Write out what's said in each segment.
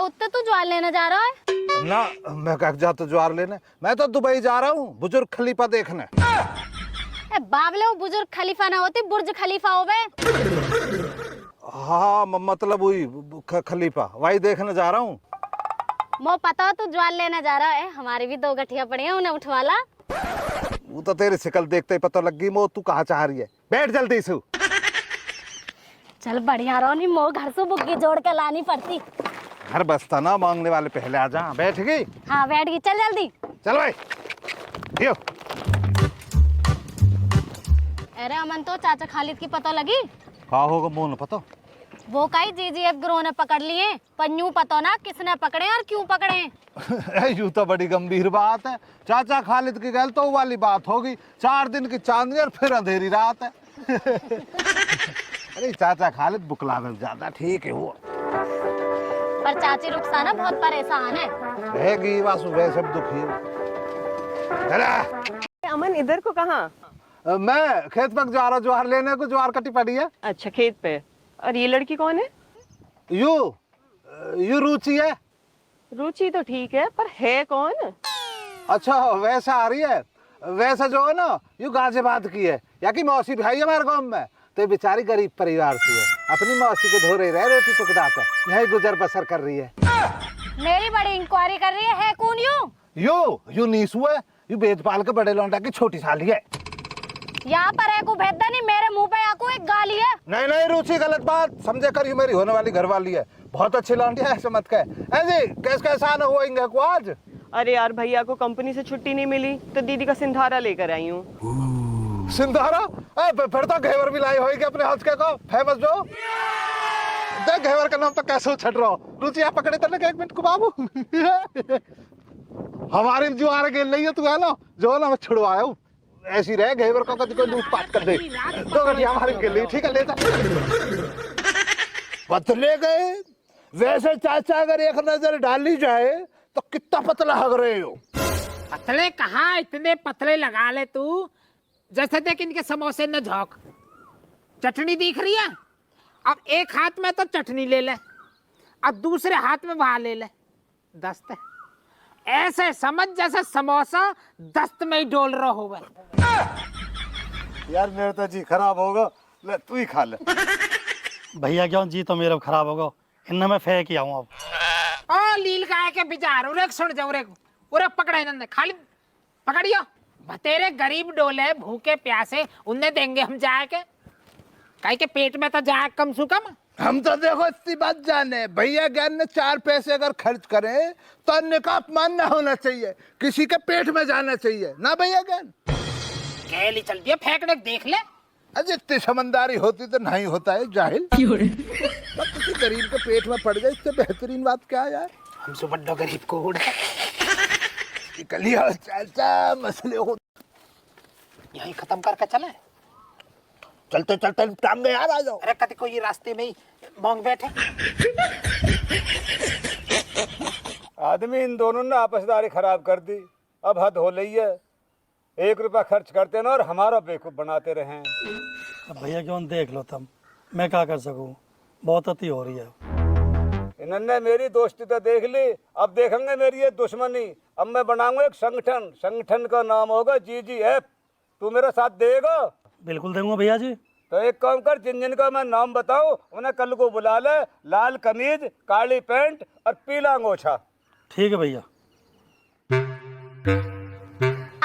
उत्ते तू ज्वार लेने जा रहा है? ना मैं कह जाता ज्वार लेने, मैं तो दुबई जा रहा हूँ बुजुर्ग खलीफा देखने। बाबले वो बुजुर्ग खलीफा ना होती बुर्ज खलीफा हो बे। हाँ मतलब वही खलीफा वही देखने जा रहा हूँ। मो पता हो तू ज्वार लेने जा रहा है, हमारी भी 2 गठिया पड़ी है, उन्हें उठवा ला। वो तो तेरी शिकल देखते ही पता लग गई मो तू कहाँ चाह रही है। बैठ जल्दी से। चल बढ़िया रहो, नहीं मो घर से बुग्गी जोड़ के लानी पड़ती। घर बसता ना, मांगने वाले पहले आ जा। बैठ गई? हाँ बैठ गई, चल जल्दी चल भाई दियो। अरे अमन तो चाचा खालिद की पता लगी? हाँ होगा मोह न पता। वो कई जीजीएफ गिरोह ने पकड़ लिए, पर यूं पता ना किसने पकड़े और क्यों पकड़े। यूं तो बड़ी गंभीर बात है। चाचा खालिद की गल तो वाली बात होगी, 4 दिन की चांदनी और फिर अंधेरी रात है। अरे चाचा खालिद बुकलावे ज्यादा ठीक है वो, पर चाची रुखसाना बहुत परेशान है। रहेगी वासु वैसे दुखी। चला अमन इधर को कहाँ? मैं खेत पर जा रहा, ज्वार लेने को। ज्वार कटी पड़ी है। अच्छा खेत पे। और ये लड़की कौन है? यू रुचि है। रुचि तो ठीक है, पर है कौन? अच्छा वैसा आ रही है। वैसा जो है ना यू गाजियाबाद की है, या की मौसी भाई है हमारे गाँव में। तो बेचारी गरीब परिवार से है, अपनी मौसी को धो रही रहे रोटी टुकड़ा कर यही गुजर बसर कर रही है। मेरी बड़ी इंक्वायरी कर रही है कौन यू नीसू है। यू बेदपाल के बड़े लौंडा की छोटी साली है। यहाँ पर है को भेदा नहीं, मेरे मुंह पे आको एक गाली है। नहीं रुचि गलत बात समझे कर, यू मेरी होने वाली घरवाली है, बहुत अच्छी लौंडी है, ऐसे मत कह। जी कैसा न होएंगे को आज? अरे यार भैया को कंपनी से छुट्टी नहीं मिली तो दीदी का सिंधारा लेकर आई हूँ। सिंधारा? फिर तो घेवर भी लाई होगी अपने हाथ के को फेमस जो। देख घेवर का नाम तो कैसे छट रहा हो। रुचि आप पकड़े तले 1 मिनट को बाबू। हमारी जो आ रही है तू है ना जो है ना मैं छुड़वाया हूँ। ऐसी रहे घेवर को कभी कोई लूटपाट कर दे। 2 घंटिया हमारी के लिए ठीक है ले जा। पतले गए वैसे चाचा अगर एक नजर डाली जाए तो कितना पतला हग रहे हो। पतले कहाँ, इतने पतले लगा ले तू। जैसे देख इनके समोसे न झोंक। चटनी दिख रही है, अब एक हाथ में तो चटनी ले ले, अब दूसरे हाथ में वहां ले ले। दस्त है, ऐसे समझ जैसे समोसा दस्त में ही डोल रहा होगा। यार मेरा तो जी खराब होगा, ले तू ही खा ले। भैया क्यों जी तो मेरा खराब होगा, इनमें मैं फेंक ही आऊं अब। ओ लील गाय के बिजार उरे सुन जा उरे पकड़े इन्होंने खाली पकड़ियो। बतेरे गरीब डोले भूखे प्यासे उन्हें देंगे हम जाके, काहे के पेट में तो जाए कम से कम। हम तो देखो इतनी बात जाने भैया ज्ञान ने 4 पैसे अगर खर्च करें तो अन्य का अपमान न होना चाहिए, किसी के पेट में जाना चाहिए ना भैया ज्ञान। कैली चल दिया फेंकने देख ले। अरे इतनी समझदारी होती तो नहीं होता है जाहिल। किसी गरीब के पेट में पड़ गए इससे बेहतरीन बात क्या है यार। हमसे बड्डो गरीब को उड़ कलिया चाचा मसले हो यही खत्म करके चले। चलते चलते टांग गए यार आ जाओ। अरे कभी कोई रास्ते में ही मोंग बैठे। आदमी इन दोनों ने आपसदारी खराब कर दी, अब हद हो रही है। 1 रुपया खर्च करते ना और हमारा बेवकूफ बनाते रहे। अब भैया क्यों देख लो तुम, मैं क्या कर सकूं, बहुत अति हो रही है। इन्होंने मेरी दोस्ती तो देख ली, अब देखेंगे मेरी ये दुश्मनी। अब मैं बनाऊंगा एक संगठन, संगठन का नाम होगा GGF। तू मेरा साथ देगा? बिल्कुल दूंगा भैया जी। तो एक काम कर, जिन जिन का मैं नाम बताऊं उन्हें कल को बुला ले। लाल कमीज, काली पैंट और पीला अंगोछा। ठीक है भैया।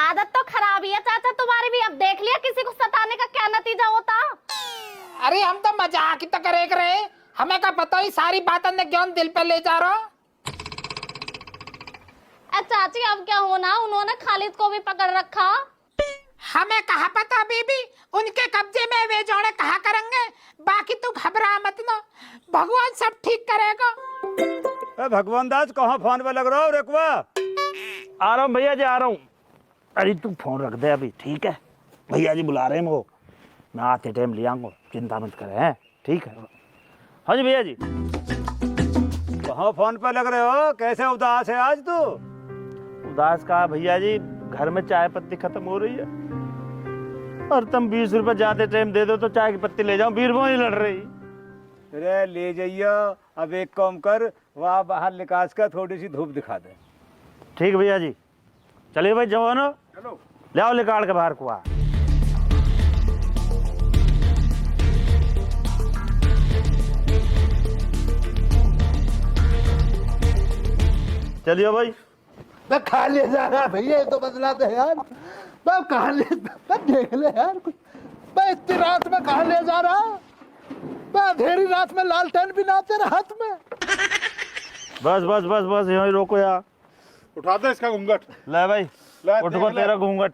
आदत तो खराब ही है चाचा तुम्हारी भी, अब देख लिया किसी को सताने का क्या नतीजा होता। अरे हम तो मजाक ही तो करे रहे, हमें क्या पता ही सारी बात ने क्यों दिल पे ले जा रहा। चाची अब क्या होना, उन्होंने खालिद को भी पकड़ रखा। हमें कहा पता बीबी, उनके कब्जे में वे जोड़े कहा करेंगे। बाकी तू घबरा मत ना, भगवान सब ठीक करेगा। भगवान दास कहाँ फोन पे लग रहा हो रेकवा? आ रहा हूँ भैया जी, आ रहा हूँ। अरे तू फोन रख दे अभी, ठीक है? भैया जी बुला रहे हैं वो, मैं आते टाइम ले आऊंगा, चिंता मत करे हैं, ठीक है? हाँ जी भैया जी। कहाँ फोन पे लग रहे हो? कैसे उदास है आज तू? उदास कहा भैया जी, घर में चाय पत्ती खत्म हो रही है और तुम 20 रुपए जाते टाइम दे दो तो चाय की पत्ती ले जाओ, बीरबो नहीं लड़ रही। अरे ले जाइए। अब एक काम कर, वहाँ बाहर निकास का थोड़ी सी धूप दिखा दे। ठीक भैया जी, चलिए भाई जवानो, चलो। ले आओ निकाल के बाहर कुआ। चलिए भाई। मैं खा ले जा रहा भैया, ये तो बदलाते हैं यार। मैं कहा ले, मैं देख ले यार कुछ। मैं इतनी रात में कहा ले जा रहा, मैं अंधेरी रात में लालटेन भी ना तेरे हाथ में। बस बस बस बस यहीं रोको यार। उठा दे इसका घूंघट। ले भाई, ले, उठ देख को ले। तेरा घूंघट।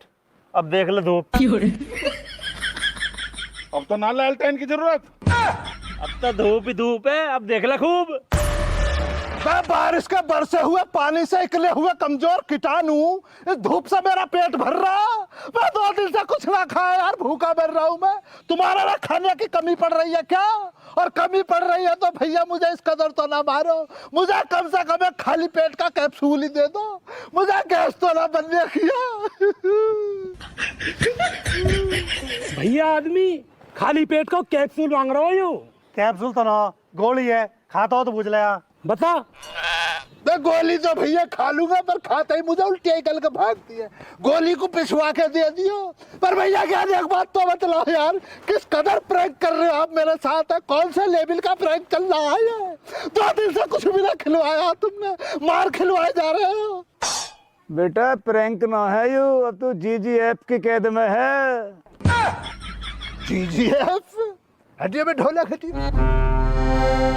अब देख ले धूप। अब तो ना लालटेन की जरूरत। अब तो धूप ही धूप है, अब देख ले खूब। मैं बारिश के बरसे हुए पानी से निकले हुए कमजोर कीटाणु, इस धूप से मेरा पेट भर रहा। मैं 2 दिन से कुछ ना खाया यार, भूखा मर रहा हूँ मैं। तुम्हारा ना खाने की कमी पड़ रही है क्या? और कमी पड़ रही है तो भैया मुझे इस कदर तो ना मारो। मुझे कम से कम एक खाली पेट का कैप्सूल ही दे दो, मुझे गैस तो ना बनने किया। भैया आदमी खाली पेट को कैप्सूल मांग रहा हो यूं? कैप्सूल तो ना, गोली है, खाता हो तो पूछ लिया। बता। मैं गोली तो भैया खा लूंगा, पर खाता ही मुझे उल्टी निकल के भागती है। गोली को पिछवा के दे दियो। पर भैया क्या, एक बात तो बतलाओ यार, किस कदर प्रैंक कर रहे हो आप मेरे साथ? है कौन से लेवल का प्रैंक चल रहा है? 2 दिन से कुछ भी ना खिलवाया तुमने, मार खिलवाए जा रहे हो। बेटा प्रैंक ना है यू, अब तू जीजीएफ की कैद में है। जीजीएफ? हटिए में ढोलक हटिए।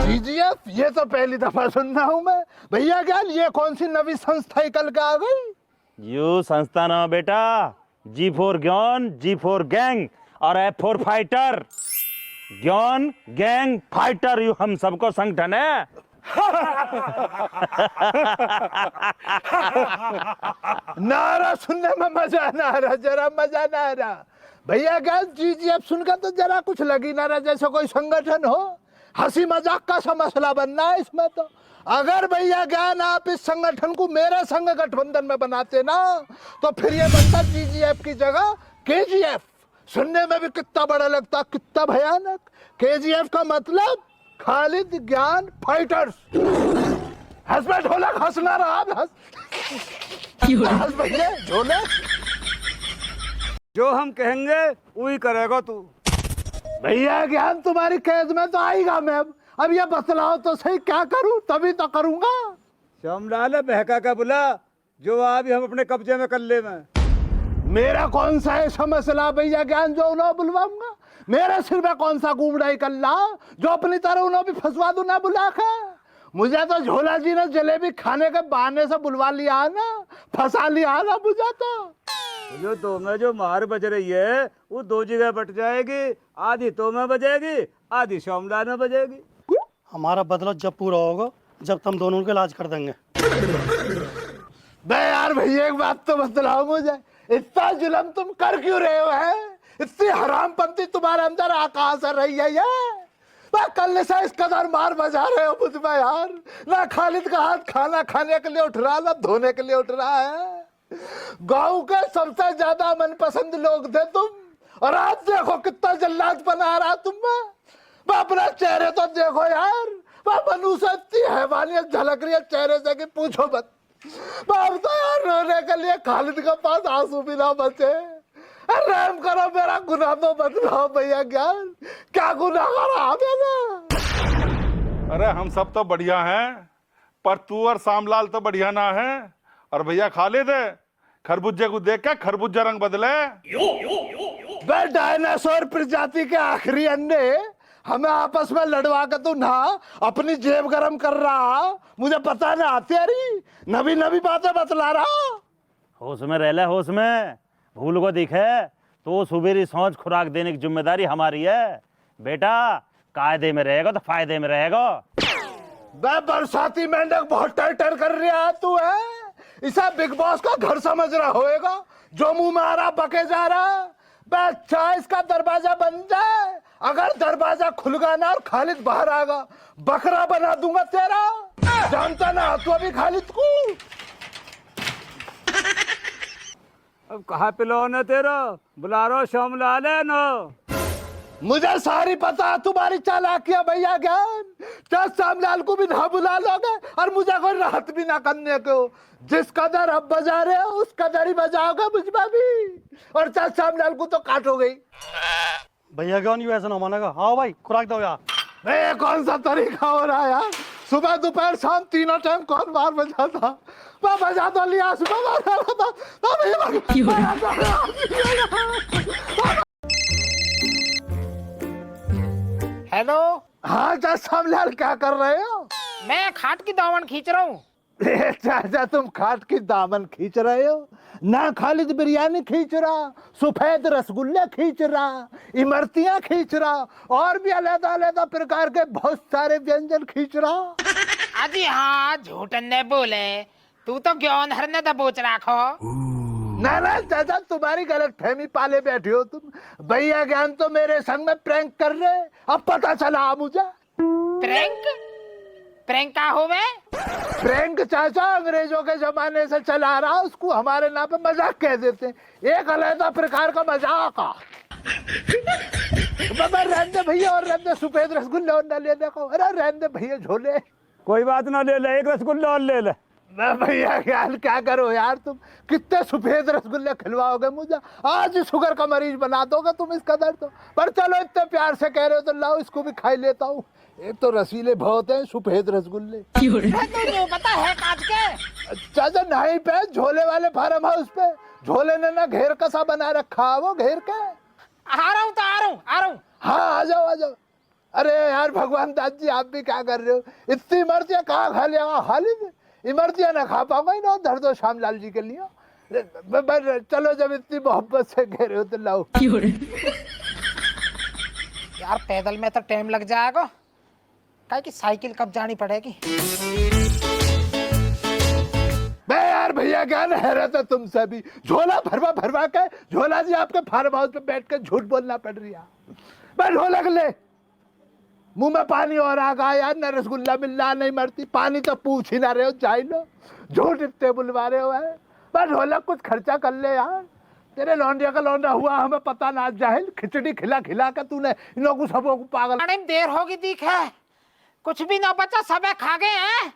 जीजीएफ ये तो पहली दफा सुन रहा हूँ मैं। भैया ज्ञान, ये कौन सी नवी संस्था निकल के आ गई? यू संस्था ना बेटा, जी फॉर ज्ञान, जी फॉर गैंग और एफ फॉर फाइटर। ज्ञान, गैंग, फाइटर, यू हम सबको संगठन है। नारा सुनने में मजा ना आ रहा, जरा मजा ना आ रहा। भैया ज्ञान, जीजीएफ सुनकर तो जरा कुछ लगी ना रहा जैसे कोई संगठन हो। हंसी मजाक का सा मसला बनना है इसमें तो। अगर भैया ज्ञान आप इस संगठन को मेरे संग गठबंधन में बनाते ना, तो फिर ये बनता जीजीएफ की जगह केजीएफ। सुनने में भी कितना बड़ा लगता, कितना भयानक। केजीएफ का मतलब खालिद ज्ञान फाइटर्स। हंसमें ढोलक, हंसना रहा, हंस भैया ढोलक। जो हम कहेंगे वही करेगा तू। भैया ज्ञान, तुम्हारी कैद में तो आएगा मैं। अब ये बतलाओ तो सही, क्या करूं? तभी तो करूंगा। श्यामलाल बहका का बुला, जो अभी हम अपने कब्जे में कर ले में। मेरा कौन सा ऐसा मसला भैया ज्ञान जो उन्हें बुलवाऊंगा? मेरे सिर में कौन सा गुमड़ाई कर ला जो अपनी तरह उन्हें भी फंसवा दूं ना बुला के? मुझे तो झोला जी ने जलेबी खाने के बहाने से बुलवा लिया ना, फंसा लिया ना मुझे तो। जो तो में जो मार बज रही है वो 2 जगह बट जाएगी, आधी तो में बजेगी, आधी श्यामलाल में बजेगी। हमारा बदला जब पूरा होगा, जब तुम दोनों का इलाज कर देंगे। बे यार भैया, एक बात तो बतलाओ मुझे, इतना जुल्म तुम कर क्यों रहे हो? है इतनी हरामपंती तुम्हारे अंदर कहाँ से रही है ये? मैं कल से इस कदर मार बजा रहे हो मुझ में यार। ना खालिद का हाथ खाना खाने के लिए उठ रहा, ना धोने के लिए उठ रहा है। गांव के सबसे ज्यादा मनपसंद लोग थे तुम, और आज देखो कितना जल्लाद बना रहा तुम में। अपना चेहरे तो देखो यार, बनू से इतनी हैवानियत झलक रही है चेहरे से कि पूछो मत। अब तो यार रोने के लिए खालिद के पास आंसू भी ना बचे। रहम करो, मेरा गुनाह तो बतलाओ भैया ज्ञान, क्या गुनाह करा मैंने? अरे हम सब तो बढ़िया हैं, पर तू और श्यामलाल तो बढ़िया ना है। और भैया खालिद, खरबूजे को देख के खरबूजा रंग बदले। बे डायनासोर प्रजाति के आखिरी अंडे हमें आपस में लड़वा के तू ना अपनी जेब गरम कर रहा। मुझे पता ना, तेरी नवी नवी बातें बतला रहा। होश में रह ले, होश में। भूल को दिखे तो सुबेरी सोच खुराक देने की जिम्मेदारी हमारी है बेटा। कायदे में रहेगा तो फायदे में रहेगा। बे बरसाती मेंढक बहुत टर कर रहा है तू। है इसे बिग बॉस का घर समझ रहा होएगा, जो मुंह में आ रहा बके जा रहा। बे अच्छा, इसका दरवाजा बंद जाए। अगर दरवाजा खुलगा ना और खालिद बाहर आगा, बकरा बना दूंगा तेरा। जानता ना तू अभी खालिद को। अब कहाँ पिलो न तेरा, बुला रो श्यामलाल है न। मुझे सारी पता तुम्हारी चालाकियां भैया ज्ञान। जज श्यामलाल को भी ना बुला लोगे और मुझे कोई राहत भी ना करने को। जिस कदर अब बजा रहे हो उस कदर ही बजाओगे मुझमें भी। और जज श्यामलाल को तो काटोगे ही। भैया कौन ऐसा ना मानेगा। हाँ भाई खुराक दो यार। ये कौन सा तरीका हो रहा है यार? सुबह दोपहर शाम तीनों टाइम कौन बार बजाता? मैं बजा तो लिया सुबह हेलो। हाँ जज श्यामलाल क्या कर रहे हो? मैं खाट की दामन खींच रहा हूँ। चाचा तुम खाट की दामन खींच रहे हो ना? खालिद बिरयानी खींच रहा, सफेद रसगुल्ले खींच रहा, इमरतियां खींच रहा और भी अलग अलग प्रकार के बहुत सारे व्यंजन खींच रहा। अजी हाँ झूठ ने बोले। तू तो ज्ञान हर ने दबोच रखो। ना ना चाचा तुम्हारी गलत फहमी पाले बैठे हो तुम। भैया ज्ञान तो मेरे संग में प्रैंक कर रहे। अब पता चला मुझे। प्रैंक? प्रैंक का हो वे? प्रैंक चाचा अंग्रेजों के जमाने से चला रहा, उसको हमारे नाम पे मजाक कह देते हैं। एक अलग प्रकार का मजाक। रहने भैया और रहने सफेद रसगुल्ले और न लेने को। अरे रहने भैया झोले। कोई बात ना, ले ले एक रसगुल्ला और ले ले। भैया क्या करो यार तुम? कितने सफेद रसगुल्ले खिलवाओगे मुझे? आज ही शुगर का मरीज बना दोगे तुम इस कदर तो। पर चलो इतने प्यार से कह रहे हो तो लाओ इसको भी खाई लेता हूँ। एक तो रसीले बहुत हैं सफेद रसगुल्ले। तुझे पता है काट के? चाचा नहीं पे झोले वाले फार्म हाउस पे झोले ने ना घेर कसा बना रखा। वो घेर के आ रहा हूँ तो आ रहा हूँ। हाँ आ जाओ आ जाओ। अरे यार भगवान दास जी आप भी क्या कर रहे हो? इतनी इमरतियां कहाँ खा लिया? खाली इमरतियां ना खा पाऊंगा ना। धर दो श्यामलाल जी के लिए। चलो जब इतनी मोहब्बत से कह रहे हो तो लाओ। यार पैदल में तो टाइम लग जाएगा। काहे कि साइकिल कब जानी पड़ेगी। मैं यार भैया क्या हैरत है तुमसे भी। झोला भरवा भरवा के झोला जी आपके फार्म हाउस पे बैठ के झूठ बोलना पड़ रही है। मैं ढोलक ले मुंह में पानी और आ गया यार। न रसगुल्ला मिलना नहीं मरती। पानी तो पूछ ही ना रहे हो जाए लो। झूठ इतने बुलवा रहे हो है। मैं ढोलक कुछ खर्चा कर ले यार। तेरे लौंडिया का लौंडा हुआ हमें पता ना। जाहिल खिचड़ी खिला खिला के तूने इन लोगों सबों को पागल। अरे देर होगी दिख है। कुछ भी ना बचा सबे खा गए हैं।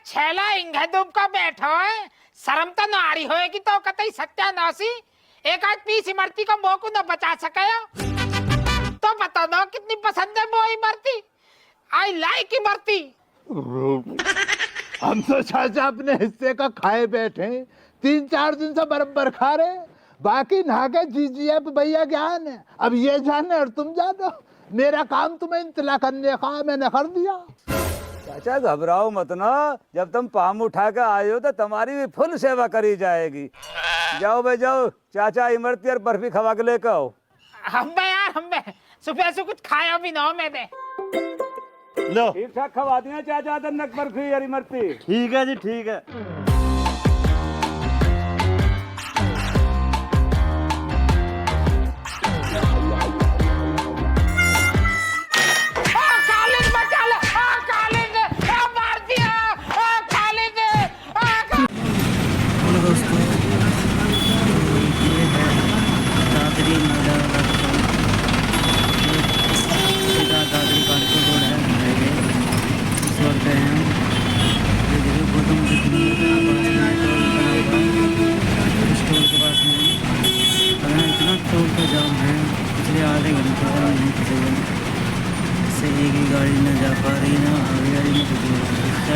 छेला इंगे डूब का बैठो है। शर्म तो नारी होएगी तो कतई सत्यानाशी। एक आज पीस इमरती को मोकू न बचा सके तो बता दो कितनी पसंद है वो इमरती। I like Imarti. हम तो चाचा अपने हिस्से का खाए बैठे 3-4 दिन से बराबर खा रहे। बाकी नहा के जीजीएफ भैया ज्ञान है। अब ये जाने और तुम जानो। मेरा काम तुम्हें इंतला करने का मैंने कर दिया। चाचा घबराओ मत ना। जब तुम पाम उठा के आए हो तो तुम्हारी भी फुल सेवा करी जाएगी। जाओ भाई जाओ। चाचा इमरती और बर्फी खवा के लेकर आओ। हम सुबह से कुछ खाया भी ना हो मैंने। लो ठीक ठाक खवा दिया चाचा दन्नक बर्फी और इमरती। ठीक है जी ठीक है।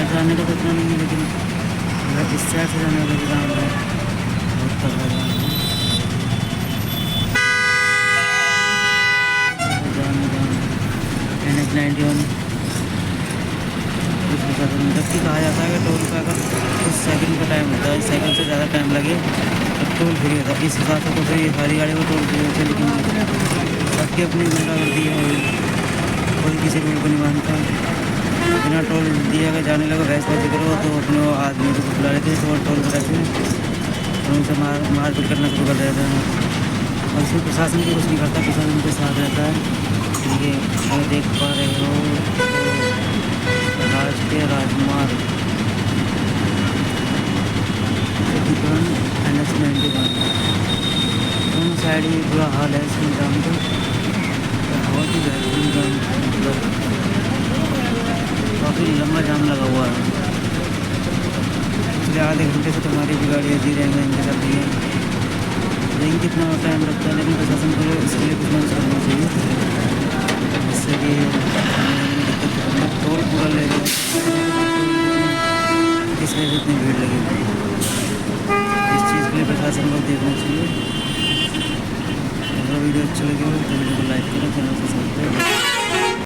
जाने का पता नहीं है लेकिन इस साइड से जाने का जाम है। बहुत तगड़ा जाम है। NH91 जबकि कहा जाता है कि टोल का अगर कुछ सेकंड का टाइम होता है साइकिल से ज़्यादा टाइम लगे तो टोल फ्री होता है। इस हिसाब से तो फिर ये सारी गाड़ी को टोल फ्री होती है। लेकिन सबकी अपनी गुंडागर्दी है। कोई किसी को नहीं मानता। बिना टोल दिया के जाने लगे भैंस बाजी करो तो अपने आदमी को बुला लेते हैं। तो टोल कराते हैं तो उनसे मारपीट करना शुरू कर देता है। और इसमें प्रशासन भी कुछ नहीं करता। प्रशासन उनके साथ रहता है। ठीक है अगर देख पा रहे हो तो राष्ट्रीय राजमार्ग NH91 साइड ही बुरा हाल है इसमें जाम का, बहुत ही बेहतरीन जाम, मतलब काफ़ी लंबा जाम लगा हुआ है। पिछले आधे घंटे से तो हमारी भी गाड़ी जी रहे हैं इंतजार रही है, लेकिन कितना टाइम लगता है, लेकिन प्रशासन को इसके लिए कुछ मंच करना चाहिए जिससे कि दिक्कत टोल पूरा ले रहे हैं, इसलिए इतनी भीड़ लगी हुई है। इस चीज़ के लिए प्रशासन को देखना चाहिए। अगर वीडियो अच्छा लगे तो वीडियो को लाइक करें, चैनल को सब्सक्राइब करें।